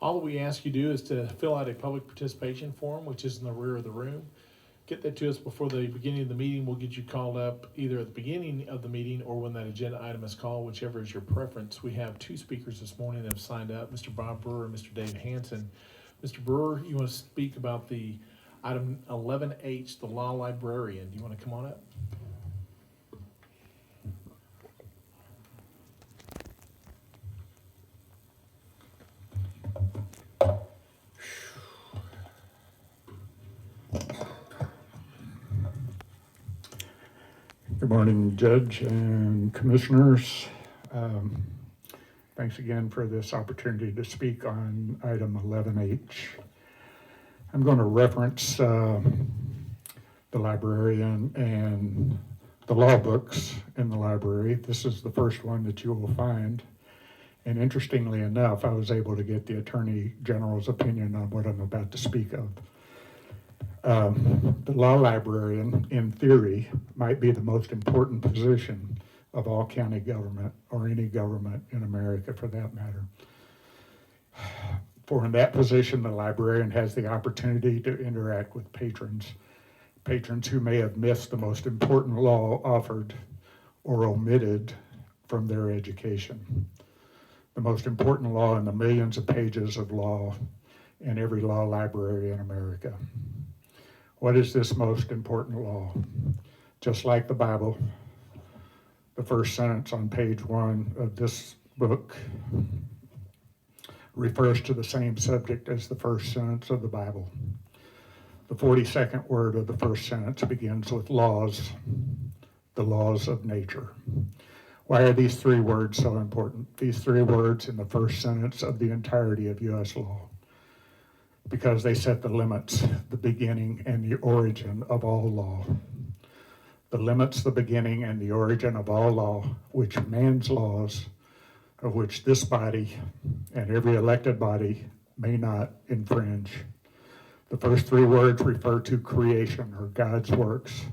All that we ask you to do is to fill out a public participation form, which is in the rear of the room. Get that to us before the beginning of the meeting. We'll get you called up either at the beginning of the meeting or when that agenda item is called, whichever is your preference. We have two speakers this morning that have signed up, Mr. Bob Brewer and Mr. Dave Hanson. Mr. Brewer, you want to speak about the item 11H, the law librarian. Do you want to come on up? Good morning, Judge and Commissioners. Thanks again for this opportunity to speak on item 11H. I'm going to reference the librarian and the law books in the library. This is the first one that you will find. And interestingly enough, I was able to get the Attorney General's opinion on what I'm about to speak of. The law librarian, in theory, might be the most important position of all county government, or any government in America for that matter. For in that position, the librarian has the opportunity to interact with patrons who may have missed the most important law offered or omitted from their education. The most important law in the millions of pages of law in every law library in America. What is this most important law? Just like the Bible, the first sentence on page 1 of this book refers to the same subject as the first sentence of the Bible. The 42nd word of the first sentence begins with laws, the laws of nature. Why are these three words so important? These three words in the first sentence of the entirety of U.S. law. Because they set the limits, the beginning, and the origin of all law. The limits, the beginning, and the origin of all law, which man's laws, of which this body and every elected body may not infringe. The first three words refer to creation, or God's works,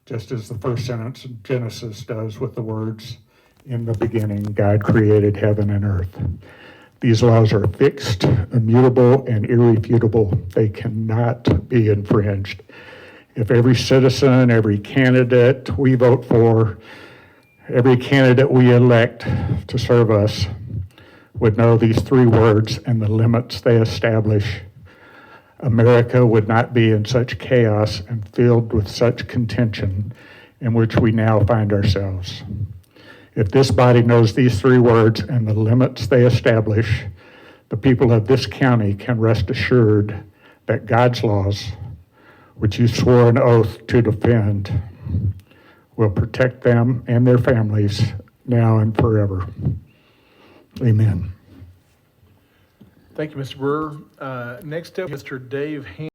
just as the first sentence in Genesis does with the words, "In the beginning, God created heaven and earth." These laws are fixed, immutable, and irrefutable. They cannot be infringed. If every citizen, every candidate we vote for, every candidate we elect to serve us would know these three words and the limits they establish, America would not be in such chaos and filled with such contention in which we now find ourselves. If this body knows these three words and the limits they establish, the people of this county can rest assured that God's laws, which you swore an oath to defend, will protect them and their families now and forever. Amen. Thank you, Mr. Brewer. Next up, Mr. Dave Hanson.